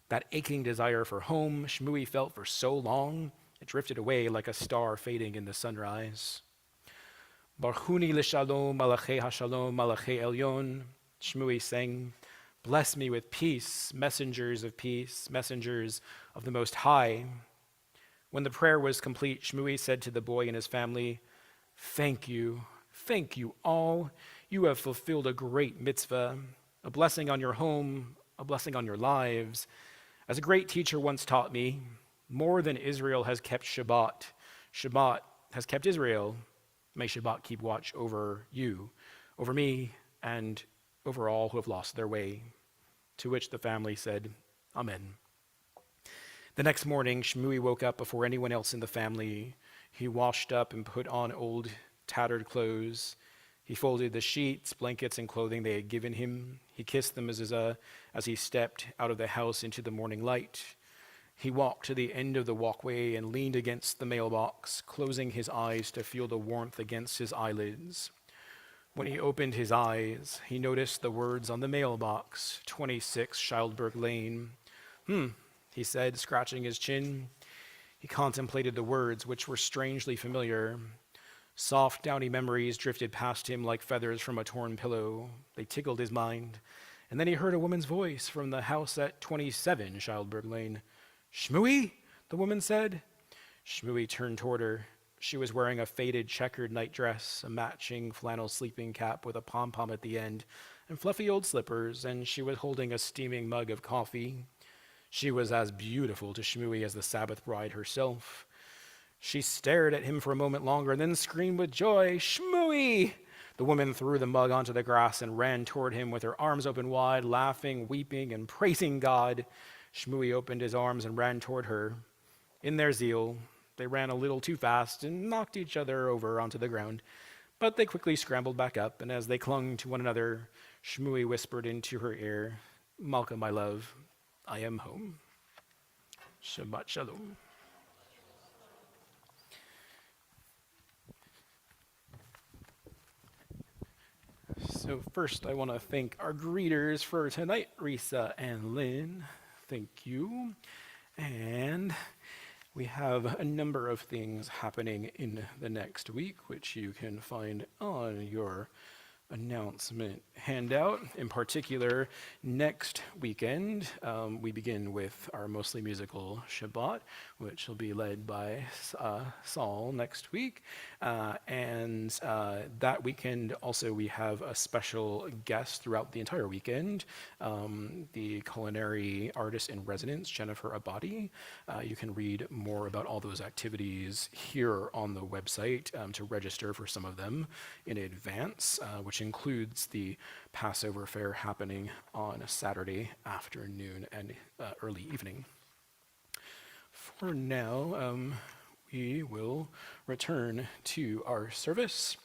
That aching desire for home Shmui felt for so long, it drifted away like a star fading in the sunrise. "Barchuni l'shalom, malachei hashalom, malachei elyon," Shmui sang. "Bless me with peace, messengers of the Most High." When the prayer was complete, Shmui said to the boy and his family, thank you all. You have fulfilled a great mitzvah, a blessing on your home, a blessing on your lives. As a great teacher once taught me, more than Israel has kept Shabbat, Shabbat has kept Israel. May Shabbat keep watch over you, over me, and over all who have lost their way. To which the family said, Amen. The next morning, Shmui woke up before anyone else in the family. He washed up and put on old, tattered clothes. He folded the sheets, blankets, and clothing they had given him. He kissed them as he stepped out of the house into the morning light. He walked to the end of the walkway and leaned against the mailbox, closing his eyes to feel the warmth against his eyelids. When he opened his eyes, he noticed the words on the mailbox, 26 Schildberg Lane. He said, scratching his chin. He contemplated the words, which were strangely familiar. Soft, downy memories drifted past him like feathers from a torn pillow. They tickled his mind. And then he heard a woman's voice from the house at 27 Schildberg Lane. "Shmui?" the woman said. Shmui turned toward her. She was wearing a faded checkered nightdress, a matching flannel sleeping cap with a pom-pom at the end, and fluffy old slippers, and she was holding a steaming mug of coffee. She was as beautiful to Shmui as the Sabbath bride herself. She stared at him for a moment longer and then screamed with joy, "Shmui!" The woman threw the mug onto the grass and ran toward him with her arms open wide, laughing, weeping, and praising God. Shmui opened his arms and ran toward her. In their zeal, they ran a little too fast and knocked each other over onto the ground. But they quickly scrambled back up, and as they clung to one another, Shmui whispered into her ear, Malka, my love, I am home. Shabbat shalom. So first, I want to thank our greeters for tonight, Risa and Lynn. Thank you. And we have a number of things happening in the next week, which you can find on your announcement handout. In particular, next weekend, we begin with our mostly musical Shabbat, which will be led by Saul next week. And that weekend, also, we have a special guest throughout the entire weekend, the culinary artist in residence, Jennifer Abadi. You can read more about all those activities here on the website to register for some of them in advance, which includes the Passover fair happening on a Saturday afternoon and early evening. For now, we will return to our service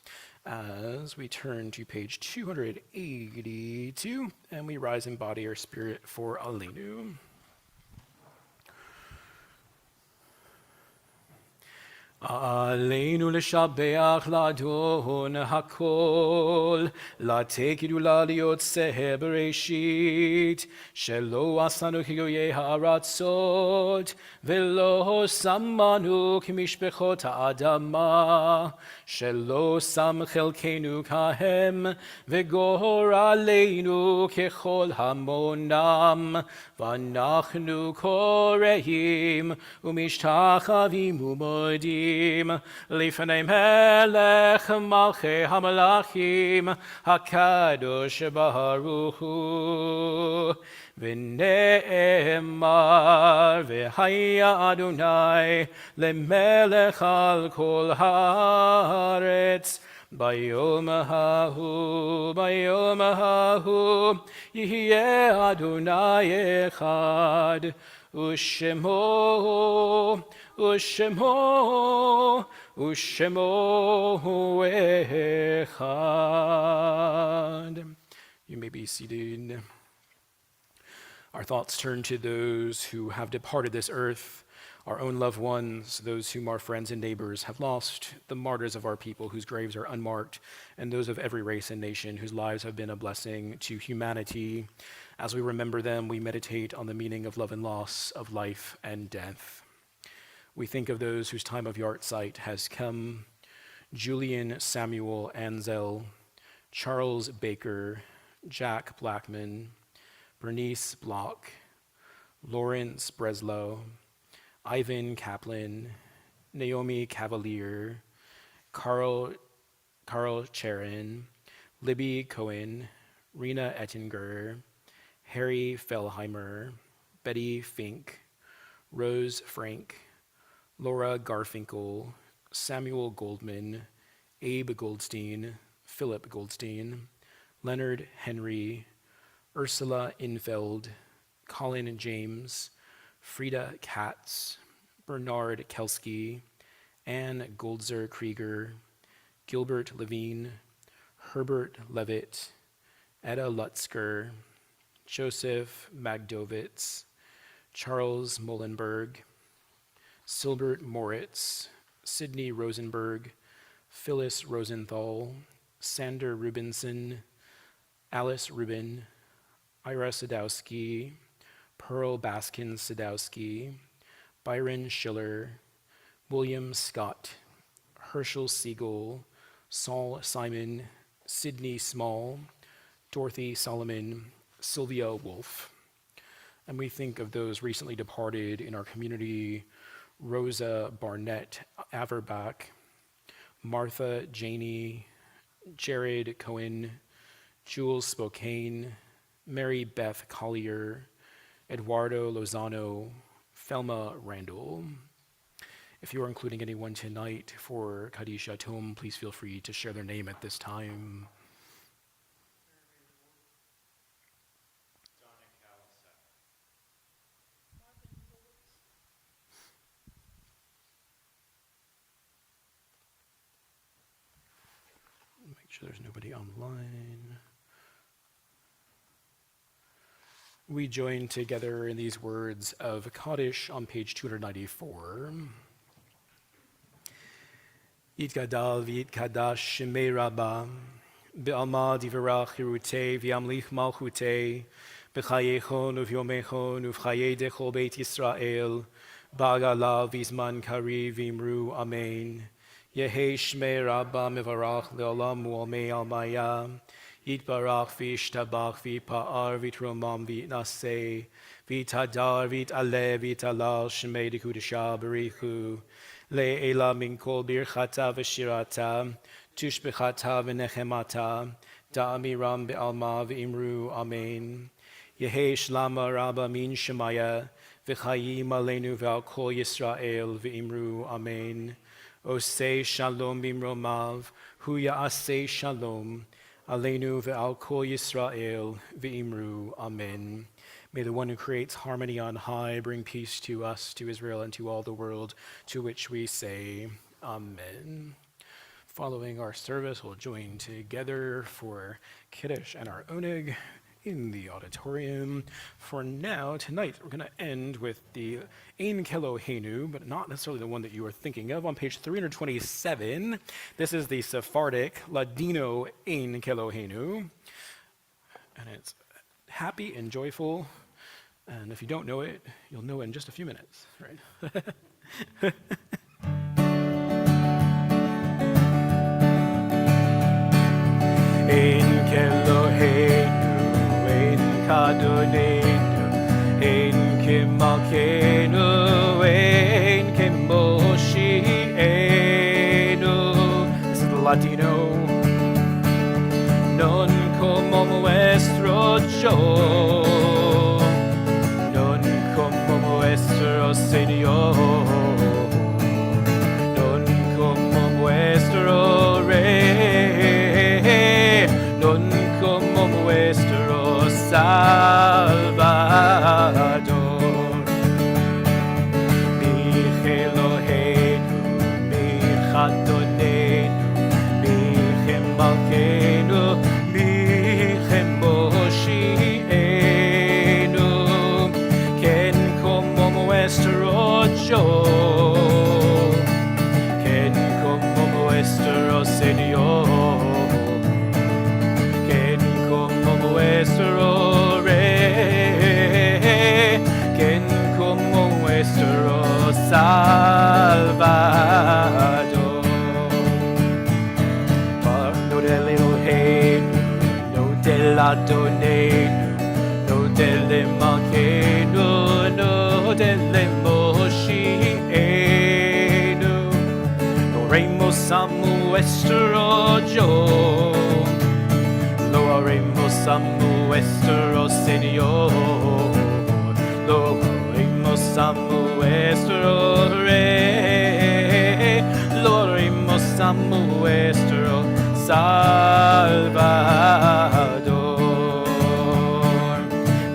as we turn to page 282 and we rise in body or spirit for Aleinu. עלינו לשבח לאדון הכל, לתת גדולה ליוצא בראשית, שלא עשנו כגויי הארצות, ולא שמנו כמשפחות האדמה, שלא שם חלקנו כהם, וגורלנו ככל המונם, ואנחנו קוראים ומשתחווים ומודים. לפני מלך מלכי המלכים הקדוש ברוך הוא ונאמר והיה אדוני למלך על כל הארץ ביום ההוא יהיה אדוני אחד ושמו אחד. You may be seated. Our thoughts turn to those who have departed this earth, our own loved ones, those whom our friends and neighbors have lost, the martyrs of our people whose graves are unmarked, and those of every race and nation whose lives have been a blessing to humanity. As we remember them, we meditate on the meaning of love and loss, of life and death. We think of those whose time of yahrzeit has come: Julian Samuel Ansel, Charles Baker, Jack Blackman, Bernice Block, Lawrence Breslow, Ivan Kaplan, Naomi Cavalier, Carl Charon, Libby Cohen, Rena Ettinger, Harry Fellheimer, Betty Fink, Rose Frank, Laura Garfinkel, Samuel Goldman, Abe Goldstein, Philip Goldstein, Leonard Henry, Ursula Infeld, Colin James, Frida Katz, Bernard Kelsky, Anne Goldzer Krieger, Gilbert Levine, Herbert Levitt, Etta Lutzker, Joseph Magdovitz, Charles Mullenberg, Silbert Moritz, Sidney Rosenberg, Phyllis Rosenthal, Sander Rubinson, Alice Rubin, Ira Sadowski, Pearl Baskin Sadowski, Byron Schiller, William Scott, Herschel Siegel, Saul Simon, Sidney Small, Dorothy Solomon, Sylvia Wolf. And we think of those recently departed in our community: Rosa Barnett Averbach, Martha Janey, Jared Cohen, Jules Spokane, Mary Beth Collier, Eduardo Lozano, Thelma Randall. If you are including anyone tonight for Kaddish Yatom, please feel free to share their name at this time. make sure there's nobody online. We join together in these words of Kaddish on page 294. Yitgadal v'yitkadash shemei Rabbah, be'alma divarach hirutei v'yamlich malchutei, b'chayechon uv'yomechon uv'chayei dechol beit Yisrael, ba'agala v'izman kari v'imru amen. Yehei shmei Rabbah mevarach le'olam u'almei almaya, Yitbarach v'yishtabach v'yipa'ar v'yitromam v'yitnaseh, v'yitadar v'yit'aleh v'yit'alal shemei dekudesha b'richu, le'ela min kol birchata v'shirata, tushbechata v'nechemata, da'amiram be'alma v'imru amen. Yehei shlama Rabbah min shemaya, v'chayim aleinu v'al kol Yisrael v'imru amen. Osei shalom bimromav, hu ya'aseh shalom, aleinu ve'al kol Yisrael ve'imru amen. May the one who creates harmony on high bring peace to us, to Israel, and to all the world, to which we say amen. Following our service, we'll join together for Kiddush and our Oneg in the auditorium. For now, tonight, we're going to end with the Ein Kelohenu, but not necessarily the one that you are thinking of. On page 327, this is the Sephardic Ladino Ein Kelohenu, and it's happy and joyful, and if you don't know it, you'll know in just a few minutes, right? Ein Kelohenu, Ein Kadonenu, Ein Kemalkenu, Ein Kemoshienu. This is the Latino. Non como nuestro yo, non como nuestro Señor, non como nuestro Rey, non como nuestro Salvador. Mi Elohenu, mi Chadonenu, mi Chemalkenu, nuestro yo, quien como nuestro Señor, quien como nuestro Rey, quien como nuestro Salvador. No del Elohenu, no del Adonenu, no del Malkenu, no del Moshienu, lo haremos a nuestro yo, lo haremos a nuestro Señor, lo haremos a nuestro Rey, lo haremos a nuestro Salvador.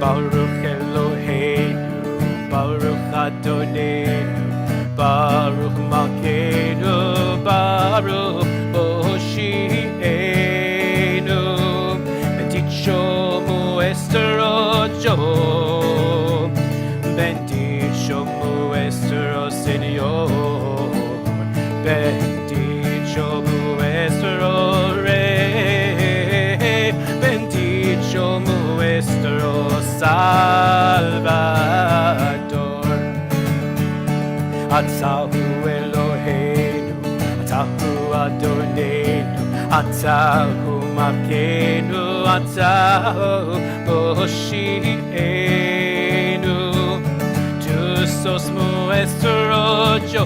Baruch Eloheinu, Baruch Adonenu, Baruch Malkeinu, Baruch Moshienu. Bendicho nuestro yo, bendicho nuestro Señor, bendicho nuestro Rey, bendicho nuestro Salvador. Atahu Eloheinu, Atahu Adonenu, Atahu Malkeinu, Atahu Moshienu. Tu sos nuestro yo,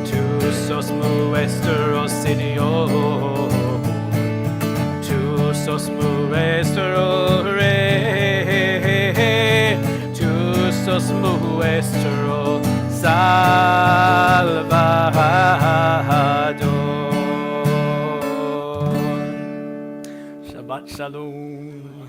tu sos nuestro Señor, tu sos nuestro Rey, tu sos nuestro Salvador. Shabbat Shalom.